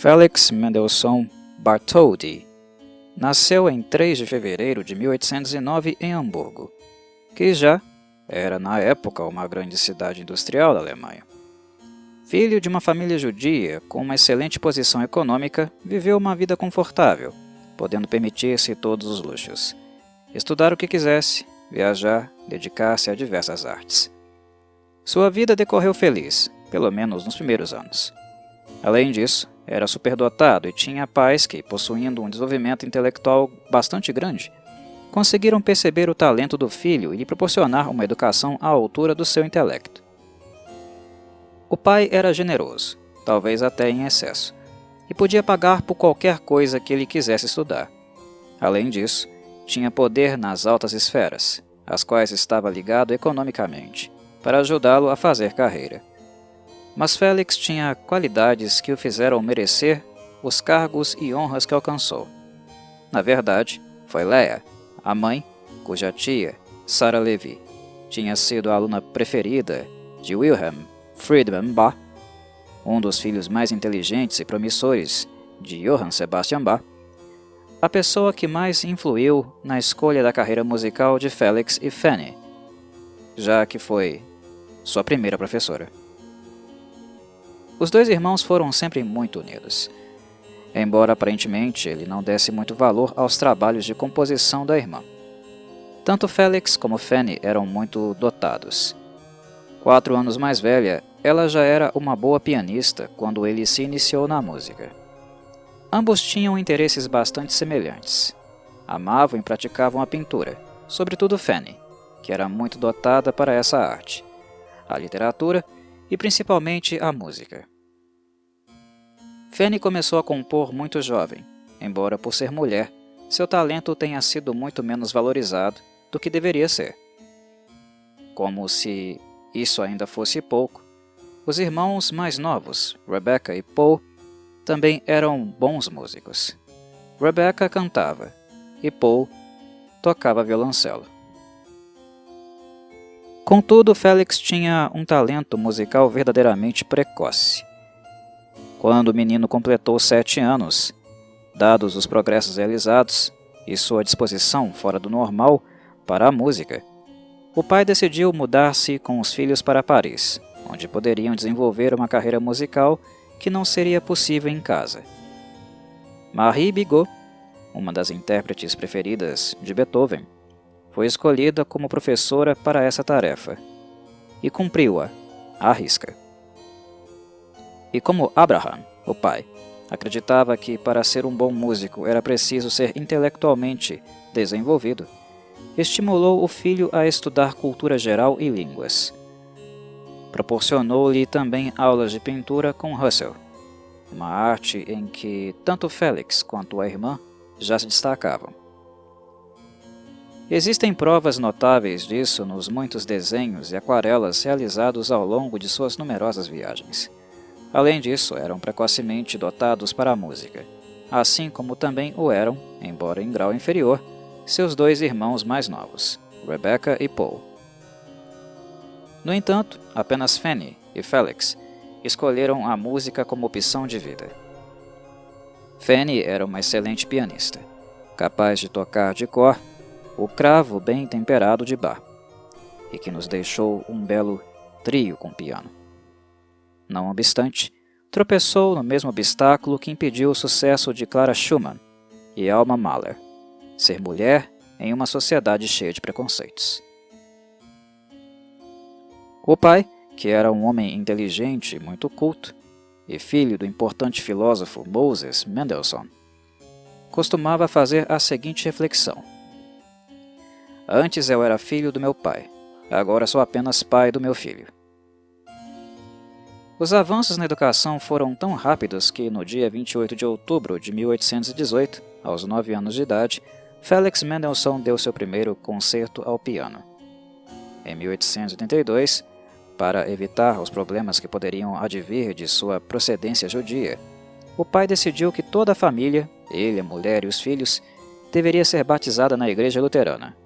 Felix Mendelssohn Bartholdy nasceu em 3 de fevereiro de 1809 em Hamburgo, que já era na época uma grande cidade industrial da Alemanha. Filho de uma família judia com uma excelente posição econômica, viveu uma vida confortável, podendo permitir-se todos os luxos. Estudar o que quisesse, viajar, dedicar-se a diversas artes. Sua vida decorreu feliz, pelo menos nos primeiros anos. Além disso, era superdotado e tinha pais que, possuindo um desenvolvimento intelectual bastante grande, conseguiram perceber o talento do filho e lhe proporcionar uma educação à altura do seu intelecto. O pai era generoso, talvez até em excesso, e podia pagar por qualquer coisa que ele quisesse estudar. Além disso, tinha poder nas altas esferas, às quais estava ligado economicamente, para ajudá-lo a fazer carreira. Mas Félix tinha qualidades que o fizeram merecer os cargos e honras que alcançou. Na verdade, foi Leah, a mãe, cuja tia, Sarah Levy, tinha sido a aluna preferida de Wilhelm Friedmann Bach, um dos filhos mais inteligentes e promissores de Johann Sebastian Bach, a pessoa que mais influiu na escolha da carreira musical de Felix e Fanny, já que foi sua primeira professora. Os dois irmãos foram sempre muito unidos, embora aparentemente ele não desse muito valor aos trabalhos de composição da irmã. Tanto Felix como Fanny eram muito dotados. 4 anos mais velha, ela já era uma boa pianista quando ele se iniciou na música. Ambos tinham interesses bastante semelhantes. Amavam e praticavam a pintura, sobretudo Fanny, que era muito dotada para essa arte, a literatura e principalmente a música. Fanny começou a compor muito jovem, embora por ser mulher, seu talento tenha sido muito menos valorizado do que deveria ser. Como se isso ainda fosse pouco, os irmãos mais novos, Rebecca e Paul, também eram bons músicos. Rebecca cantava e Paul tocava violoncelo. Contudo, Felix tinha um talento musical verdadeiramente precoce. Quando o menino completou 7 anos, dados os progressos realizados e sua disposição fora do normal para a música, o pai decidiu mudar-se com os filhos para Paris, onde poderiam desenvolver uma carreira musical que não seria possível em casa. Marie Bigot, uma das intérpretes preferidas de Beethoven, foi escolhida como professora para essa tarefa, e cumpriu-a à risca. E como Abraham, o pai, acreditava que para ser um bom músico era preciso ser intelectualmente desenvolvido, estimulou o filho a estudar cultura geral e línguas. Proporcionou-lhe também aulas de pintura com Russell, uma arte em que tanto Felix quanto a irmã já se destacavam. Existem provas notáveis disso nos muitos desenhos e aquarelas realizados ao longo de suas numerosas viagens. Além disso, eram precocemente dotados para a música, assim como também o eram, embora em grau inferior, seus 2 irmãos mais novos, Rebecca e Paul. No entanto, apenas Fanny e Felix escolheram a música como opção de vida. Fanny era uma excelente pianista, capaz de tocar de cor o cravo bem temperado de Bach, e que nos deixou um belo trio com piano. Não obstante, tropeçou no mesmo obstáculo que impediu o sucesso de Clara Schumann e Alma Mahler, ser mulher em uma sociedade cheia de preconceitos. O pai, que era um homem inteligente e muito culto, e filho do importante filósofo Moses Mendelssohn, costumava fazer a seguinte reflexão: antes eu era filho do meu pai, agora sou apenas pai do meu filho. Os avanços na educação foram tão rápidos que, no dia 28 de outubro de 1818, aos 9 anos de idade, Felix Mendelssohn deu seu primeiro concerto ao piano. Em 1882, para evitar os problemas que poderiam advir de sua procedência judia, o pai decidiu que toda a família, ele, a mulher e os filhos, deveria ser batizada na igreja luterana,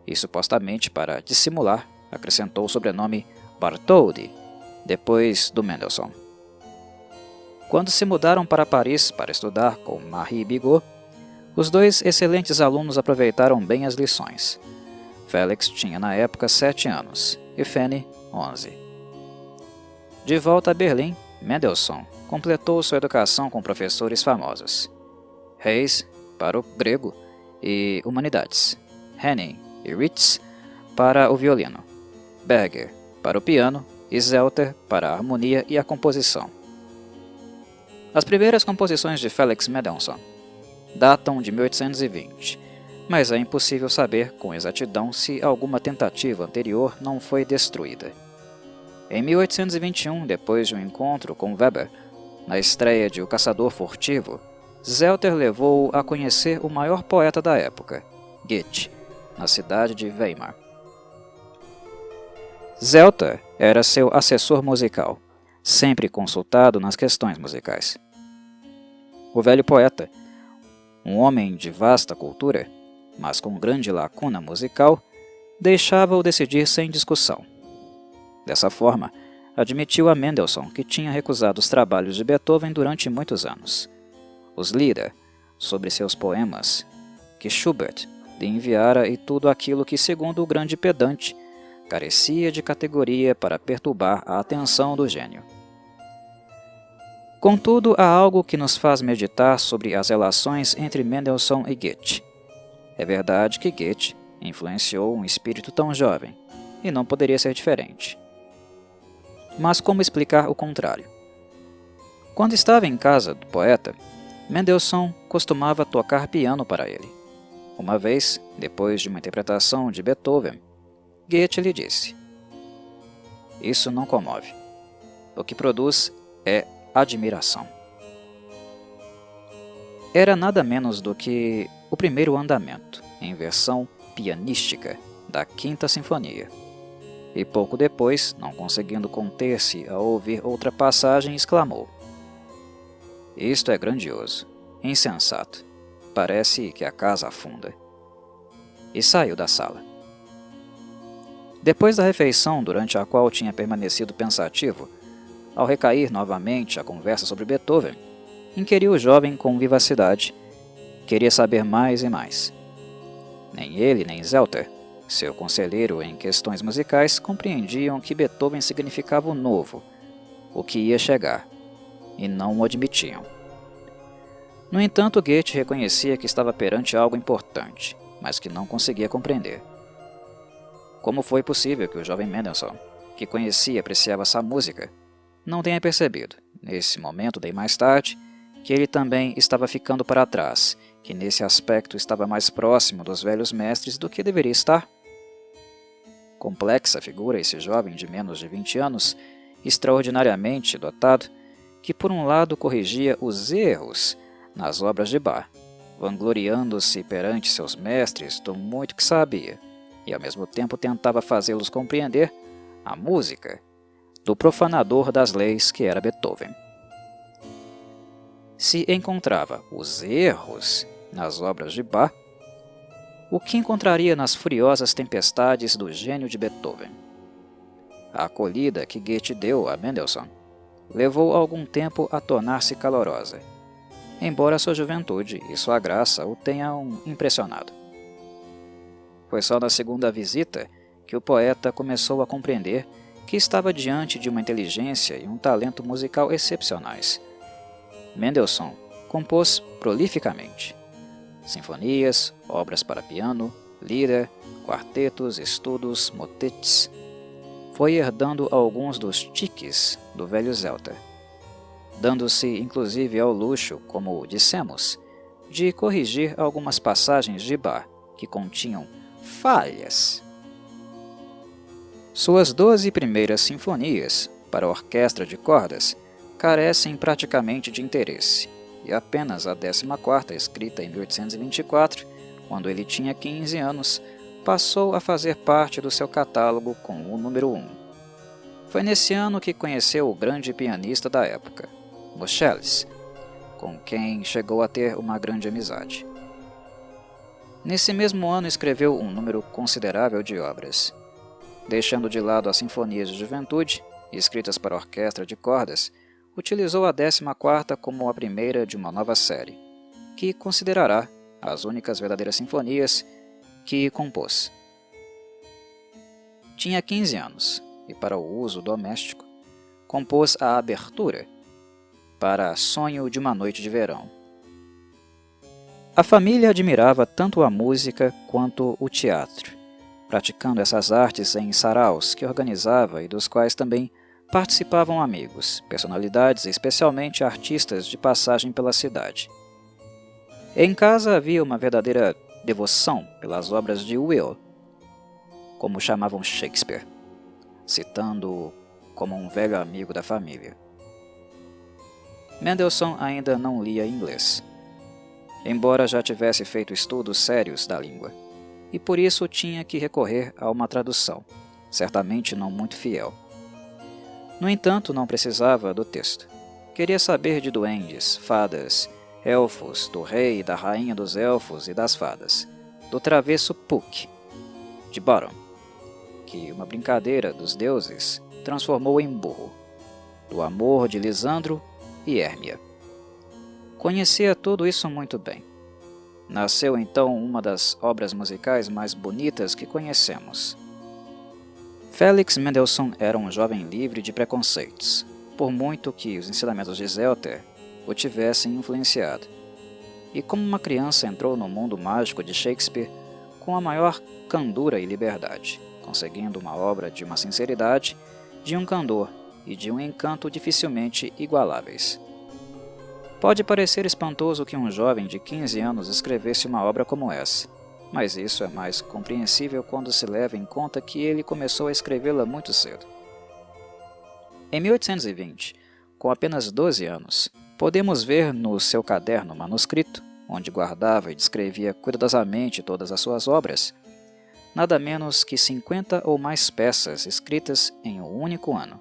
e supostamente para dissimular, acrescentou o sobrenome Bartholdy, depois do Mendelssohn. Quando se mudaram para Paris para estudar com Marie Bigot, os dois excelentes alunos aproveitaram bem as lições. Félix tinha na época 7 anos e Fanny 11. De volta a Berlim, Mendelssohn completou sua educação com professores famosos. Reis, para o grego e humanidades, Henning e Ritz para o violino, Berger para o piano e Zelter para a harmonia e a composição. As primeiras composições de Felix Mendelssohn datam de 1820, mas é impossível saber com exatidão se alguma tentativa anterior não foi destruída. Em 1821, depois de um encontro com Weber, na estreia de O Caçador Furtivo, Zelter levou-o a conhecer o maior poeta da época, Goethe, na cidade de Weimar. Zelter era seu assessor musical, sempre consultado nas questões musicais. O velho poeta, um homem de vasta cultura, mas com grande lacuna musical, deixava-o decidir sem discussão. Dessa forma, admitiu a Mendelssohn que tinha recusado os trabalhos de Beethoven durante muitos anos. Os Lieder, sobre seus poemas, que Schubert lhe enviara e tudo aquilo que, segundo o grande pedante, carecia de categoria para perturbar a atenção do gênio. Contudo, há algo que nos faz meditar sobre as relações entre Mendelssohn e Goethe. É verdade que Goethe influenciou um espírito tão jovem, e não poderia ser diferente. Mas como explicar o contrário? Quando estava em casa do poeta, Mendelssohn costumava tocar piano para ele. Uma vez, depois de uma interpretação de Beethoven, Goethe lhe disse: "Isso não comove. O que produz é admiração." Era nada menos do que o primeiro andamento, em versão pianística, da Quinta Sinfonia. E pouco depois, não conseguindo conter-se ao ouvir outra passagem, exclamou: "Isto é grandioso, insensato. Parece que a casa afunda." E saiu da sala. Depois da refeição, durante a qual tinha permanecido pensativo, ao recair novamente a conversa sobre Beethoven, inquiriu o jovem com vivacidade. Queria saber mais e mais. Nem ele, nem Zelter, seu conselheiro em questões musicais, compreendiam que Beethoven significava o novo, o que ia chegar, e não o admitiam. No entanto, Goethe reconhecia que estava perante algo importante, mas que não conseguia compreender. Como foi possível que o jovem Mendelssohn, que conhecia e apreciava essa música, não tenha percebido, nesse momento bem mais tarde, que ele também estava ficando para trás, que nesse aspecto estava mais próximo dos velhos mestres do que deveria estar? Complexa figura esse jovem de menos de 20 anos, extraordinariamente dotado, que por um lado corrigia os erros nas obras de Bach, vangloriando-se perante seus mestres do muito que sabia, e ao mesmo tempo tentava fazê-los compreender a música do profanador das leis que era Beethoven. Se encontrava os erros nas obras de Bach, o que encontraria nas furiosas tempestades do gênio de Beethoven? A acolhida que Goethe deu a Mendelssohn levou algum tempo a tornar-se calorosa, embora sua juventude e sua graça o tenham impressionado. Foi só na segunda visita que o poeta começou a compreender que estava diante de uma inteligência e um talento musical excepcionais. Mendelssohn compôs prolificamente sinfonias, obras para piano, lira, quartetos, estudos, motetes. Foi herdando alguns dos tiques do velho Zelter, dando-se inclusive ao luxo, como dissemos, de corrigir algumas passagens de Bach que continham falhas. Suas 12 primeiras sinfonias, para orquestra de cordas, carecem praticamente de interesse, e apenas a 14ª, escrita em 1824, quando ele tinha 15 anos, passou a fazer parte do seu catálogo com o número 1. Foi nesse ano que conheceu o grande pianista da época, Moscheles, com quem chegou a ter uma grande amizade. Nesse mesmo ano escreveu um número considerável de obras. Deixando de lado as sinfonias de juventude, escritas para orquestra de cordas, utilizou a 14ª como a primeira de uma nova série, que considerará as únicas verdadeiras sinfonias que compôs. Tinha 15 anos e, para o uso doméstico, compôs a abertura para Sonho de uma Noite de Verão. A família admirava tanto a música quanto o teatro, praticando essas artes em saraus que organizava e dos quais também participavam amigos, personalidades e especialmente artistas de passagem pela cidade. Em casa havia uma verdadeira devoção pelas obras de Will, como chamavam Shakespeare, citando-o como um velho amigo da família. Mendelssohn ainda não lia inglês, embora já tivesse feito estudos sérios da língua, e por isso tinha que recorrer a uma tradução, certamente não muito fiel. No entanto, não precisava do texto. Queria saber de duendes, fadas, elfos, do rei e da rainha dos elfos e das fadas, do travesso Puck, de Bottom, que uma brincadeira dos deuses transformou em burro, do amor de Lisandro e Hérmia. Conhecia tudo isso muito bem. Nasceu então uma das obras musicais mais bonitas que conhecemos. Felix Mendelssohn era um jovem livre de preconceitos, por muito que os ensinamentos de Zelter o tivessem influenciado. E como uma criança entrou no mundo mágico de Shakespeare com a maior candura e liberdade, conseguindo uma obra de uma sinceridade, de um candor e de um encanto dificilmente igualáveis. Pode parecer espantoso que um jovem de 15 anos escrevesse uma obra como essa, mas isso é mais compreensível quando se leva em conta que ele começou a escrevê-la muito cedo. Em 1820, com apenas 12 anos, podemos ver no seu caderno manuscrito, onde guardava e descrevia cuidadosamente todas as suas obras, nada menos que 50 ou mais peças escritas em um único ano.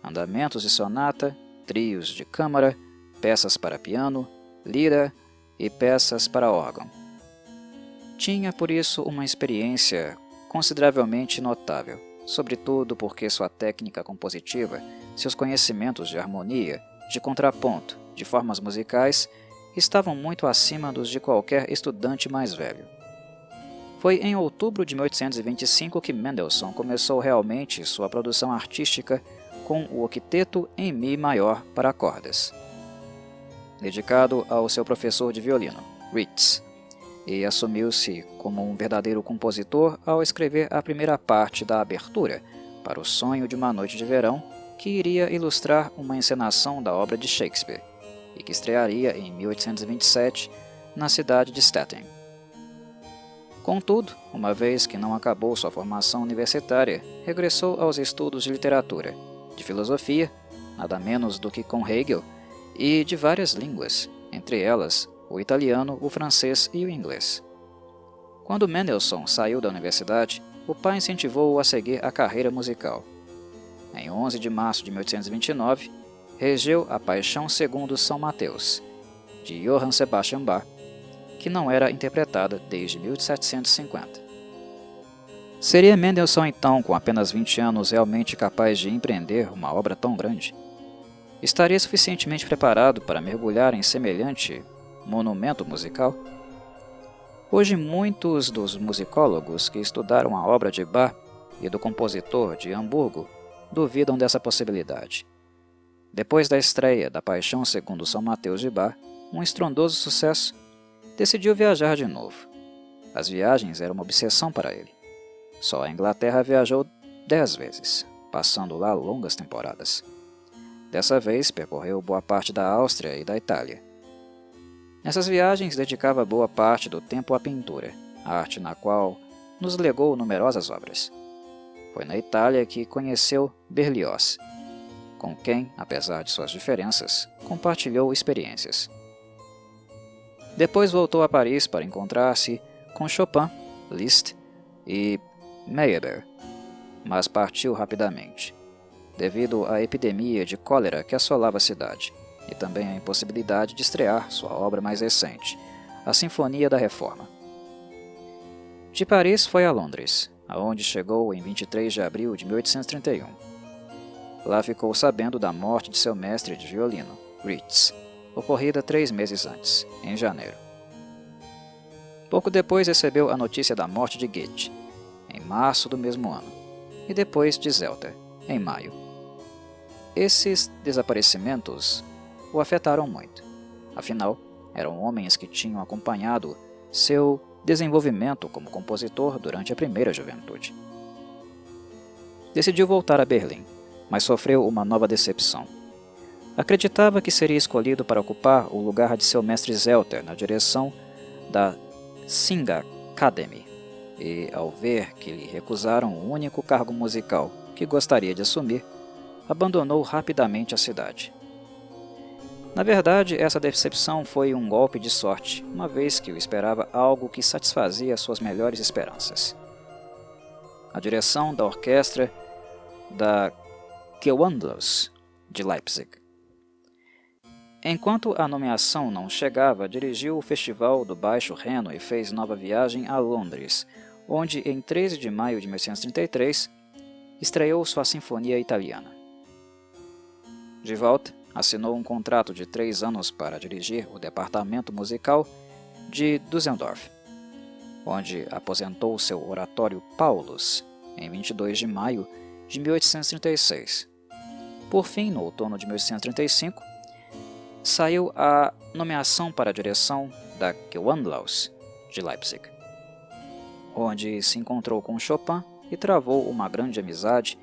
Andamentos de sonata, trios de câmara, peças para piano, lira e peças para órgão. Tinha, por isso, uma experiência consideravelmente notável, sobretudo porque sua técnica compositiva, seus conhecimentos de harmonia, de contraponto, de formas musicais, estavam muito acima dos de qualquer estudante mais velho. Foi em outubro de 1825 que Mendelssohn começou realmente sua produção artística com o octeto em Mi maior para cordas, dedicado ao seu professor de violino, Ritz, e assumiu-se como um verdadeiro compositor ao escrever a primeira parte da abertura para O Sonho de uma Noite de Verão, que iria ilustrar uma encenação da obra de Shakespeare e que estrearia em 1827 na cidade de Stettin. Contudo, uma vez que não acabou sua formação universitária, regressou aos estudos de literatura, de filosofia, nada menos do que com Hegel, e de várias línguas, entre elas o italiano, o francês e o inglês. Quando Mendelssohn saiu da universidade, o pai incentivou-o a seguir a carreira musical. Em 11 de março de 1829, regeu a Paixão segundo São Mateus, de Johann Sebastian Bach, que não era interpretada desde 1750. Seria Mendelssohn então, com apenas 20 anos, realmente capaz de empreender uma obra tão grande? Estaria suficientemente preparado para mergulhar em semelhante monumento musical? Hoje, muitos dos musicólogos que estudaram a obra de Bach e do compositor de Hamburgo duvidam dessa possibilidade. Depois da estreia da Paixão segundo São Mateus de Bach, um estrondoso sucesso, decidiu viajar de novo. As viagens eram uma obsessão para ele. Só a Inglaterra viajou 10 vezes, passando lá longas temporadas. Dessa vez, percorreu boa parte da Áustria e da Itália. Nessas viagens, dedicava boa parte do tempo à pintura, arte na qual nos legou numerosas obras. Foi na Itália que conheceu Berlioz, com quem, apesar de suas diferenças, compartilhou experiências. Depois voltou a Paris para encontrar-se com Chopin, Liszt e Meyerbeer, mas partiu rapidamente, devido à epidemia de cólera que assolava a cidade, e também à impossibilidade de estrear sua obra mais recente, a Sinfonia da Reforma. De Paris foi a Londres, aonde chegou em 23 de abril de 1831. lá ficou sabendo da morte de seu mestre de violino, Ritz, ocorrida 3 meses antes, em janeiro. Pouco depois recebeu a notícia da morte de Goethe, em março do mesmo ano, e depois de Zelter, em maio. Esses desaparecimentos o afetaram muito, afinal, eram homens que tinham acompanhado seu desenvolvimento como compositor durante a primeira juventude. Decidiu voltar a Berlim, mas sofreu uma nova decepção. Acreditava que seria escolhido para ocupar o lugar de seu mestre Zelter na direção da Singakademie, e, ao ver que lhe recusaram o único cargo musical que gostaria de assumir, abandonou rapidamente a cidade. Na verdade, essa decepção foi um golpe de sorte, uma vez que o esperava algo que satisfazia suas melhores esperanças. A direção da orquestra da Gewandhaus de Leipzig. Enquanto a nomeação não chegava, dirigiu o Festival do Baixo Reno e fez nova viagem a Londres, onde, em 13 de maio de 1833, estreou sua Sinfonia Italiana. De volta, assinou um contrato de 3 anos para dirigir o departamento musical de Düsseldorf, onde aposentou seu oratório Paulus, em 22 de maio de 1836. Por fim, no outono de 1835, saiu a nomeação para a direção da Gewandhaus de Leipzig, onde se encontrou com Chopin e travou uma grande amizade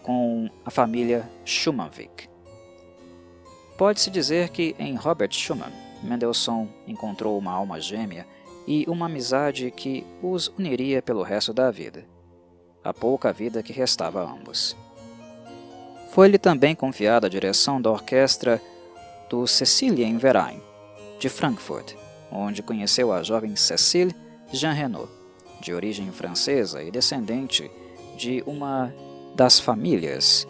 com a família Schumann-Wick. Pode-se dizer que em Robert Schumann, Mendelssohn encontrou uma alma gêmea e uma amizade que os uniria pelo resto da vida, a pouca vida que restava a ambos. Foi-lhe também confiada a direção da orquestra do Cäcilienverein, de Frankfurt, onde conheceu a jovem Cécile Jean Renaud, de origem francesa e descendente de uma das famílias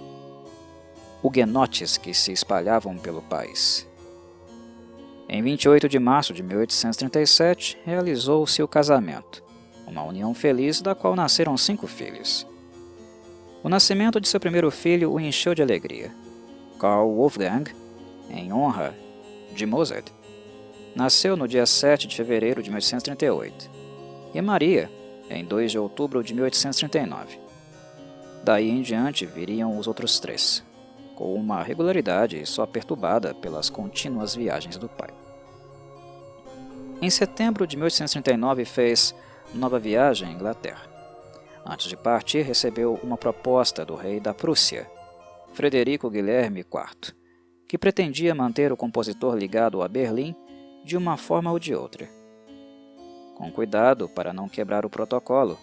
huguenotes que se espalhavam pelo país. Em 28 de março de 1837, realizou-se o casamento, uma união feliz da qual nasceram 5 filhos. O nascimento de seu primeiro filho o encheu de alegria. Karl Wolfgang, em honra de Mozart, nasceu no dia 7 de fevereiro de 1838, e Maria, em 2 de outubro de 1839. Daí em diante viriam os outros 3, com uma regularidade só perturbada pelas contínuas viagens do pai. Em setembro de 1839 fez nova viagem à Inglaterra. Antes de partir, recebeu uma proposta do rei da Prússia, Frederico Guilherme IV, que pretendia manter o compositor ligado a Berlim de uma forma ou de outra. Com cuidado para não quebrar o protocolo,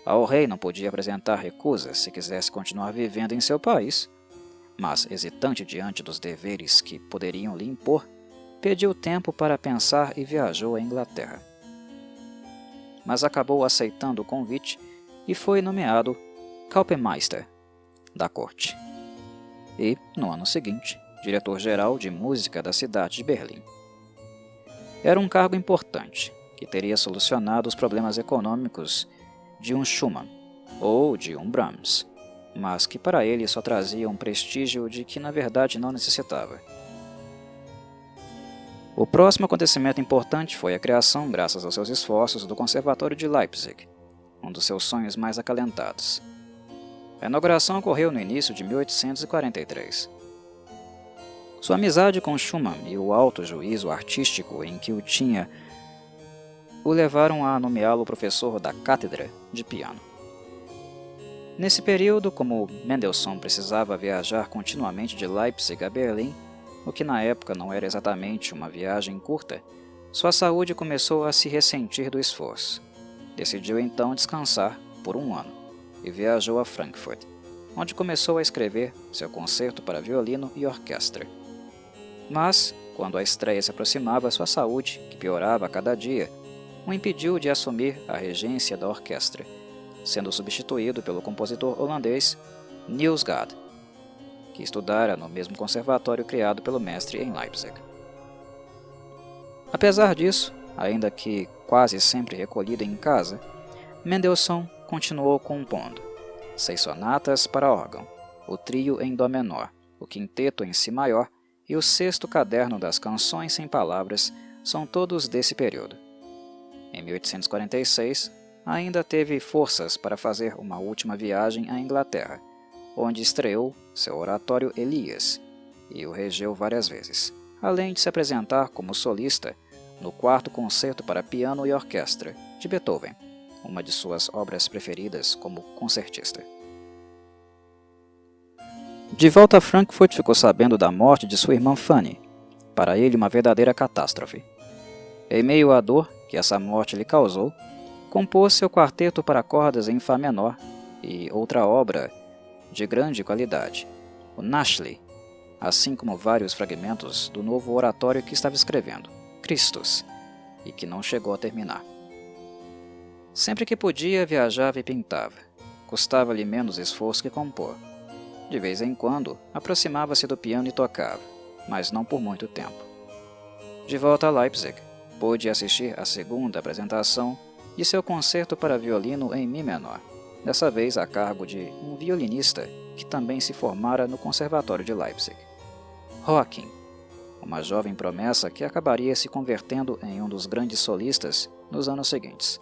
ao rei não podia apresentar recusas se quisesse continuar vivendo em seu país, mas, hesitante diante dos deveres que poderiam lhe impor, pediu tempo para pensar e viajou à Inglaterra. Mas acabou aceitando o convite e foi nomeado Kapellmeister da corte. E, no ano seguinte, diretor-geral de música da cidade de Berlim. Era um cargo importante, que teria solucionado os problemas econômicos de um Schumann ou de um Brahms, mas que para ele só trazia um prestígio de que na verdade não necessitava. O próximo acontecimento importante foi a criação, graças aos seus esforços, do Conservatório de Leipzig, um dos seus sonhos mais acalentados. A inauguração ocorreu no início de 1843. Sua amizade com Schumann e o alto juízo artístico em que o tinha o levaram a nomeá-lo professor da cátedra de piano. Nesse período, como Mendelssohn precisava viajar continuamente de Leipzig a Berlim, o que na época não era exatamente uma viagem curta, sua saúde começou a se ressentir do esforço. Decidiu então descansar por 1 ano e viajou a Frankfurt, onde começou a escrever seu concerto para violino e orquestra. Mas, quando a estreia se aproximava, sua saúde, que piorava a cada dia, o impediu de assumir a regência da orquestra, sendo substituído pelo compositor holandês Niels Gade, que estudara no mesmo conservatório criado pelo mestre em Leipzig. Apesar disso, ainda que quase sempre recolhido em casa, Mendelssohn continuou compondo 6 sonatas para órgão, o trio em dó menor, o quinteto em si maior e o sexto caderno das canções sem palavras são todos desse período. Em 1846, ainda teve forças para fazer uma última viagem à Inglaterra, onde estreou seu oratório Elias e o regeu várias vezes, além de se apresentar como solista no quarto concerto para piano e orquestra de Beethoven, uma de suas obras preferidas como concertista. De volta a Frankfurt, ficou sabendo da morte de sua irmã Fanny, para ele uma verdadeira catástrofe. Em meio à dor que essa morte lhe causou, compôs seu quarteto para cordas em Fá menor e outra obra de grande qualidade, o Nachli, assim como vários fragmentos do novo oratório que estava escrevendo, Christus, e que não chegou a terminar. Sempre que podia, viajava e pintava. Custava-lhe menos esforço que compor. De vez em quando, aproximava-se do piano e tocava, mas não por muito tempo. De volta a Leipzig, pôde assistir à segunda apresentação de seu concerto para violino em Mi menor, dessa vez a cargo de um violinista que também se formara no Conservatório de Leipzig. Joachim, uma jovem promessa que acabaria se convertendo em um dos grandes solistas nos anos seguintes.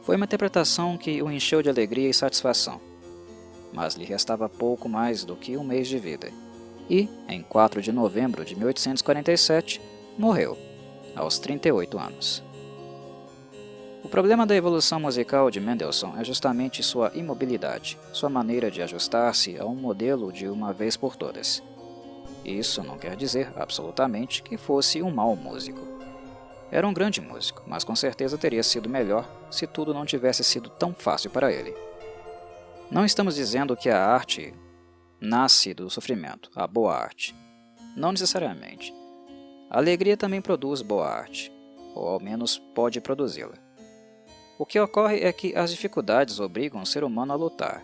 Foi uma interpretação que o encheu de alegria e satisfação, mas lhe restava pouco mais do que um mês de vida, e, em 4 de novembro de 1847, morreu, aos 38 anos. O problema da evolução musical de Mendelssohn é justamente sua imobilidade, sua maneira de ajustar-se a um modelo de uma vez por todas. Isso não quer dizer, absolutamente, que fosse um mau músico. Era um grande músico, mas com certeza teria sido melhor se tudo não tivesse sido tão fácil para ele. Não estamos dizendo que a arte nasce do sofrimento, a boa arte. Não necessariamente. A alegria também produz boa arte, ou ao menos pode produzi-la. O que ocorre é que as dificuldades obrigam o ser humano a lutar,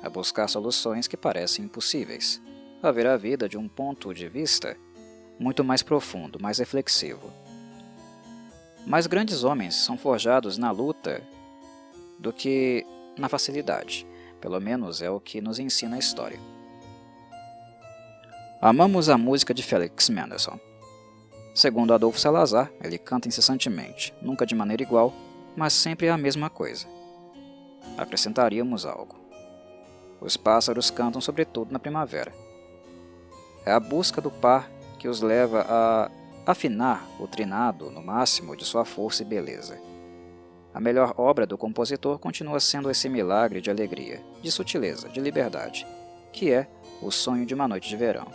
a buscar soluções que parecem impossíveis, a ver a vida de um ponto de vista muito mais profundo, mais reflexivo. Mas grandes homens são forjados na luta do que na facilidade, pelo menos é o que nos ensina a história. Amamos a música de Felix Mendelssohn. Segundo Adolfo Salazar, ele canta incessantemente, nunca de maneira igual, mas sempre a mesma coisa. Acrescentaríamos algo. Os pássaros cantam sobretudo na primavera. É a busca do par que os leva a afinar o trinado no máximo de sua força e beleza. A melhor obra do compositor continua sendo esse milagre de alegria, de sutileza, de liberdade, que é O Sonho de uma Noite de Verão.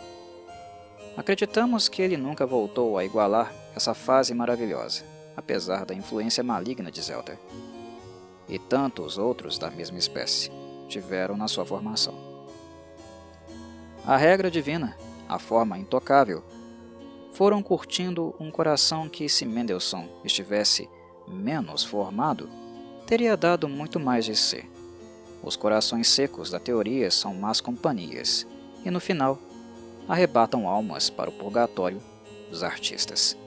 Acreditamos que ele nunca voltou a igualar essa fase maravilhosa, apesar da influência maligna de Zelter. E tantos outros da mesma espécie tiveram na sua formação. A regra divina, a forma intocável, foram curtindo um coração que, se Mendelssohn estivesse menos formado, teria dado muito mais de si. Os corações secos da teoria são más companhias, e no final, arrebatam almas para o purgatório dos artistas.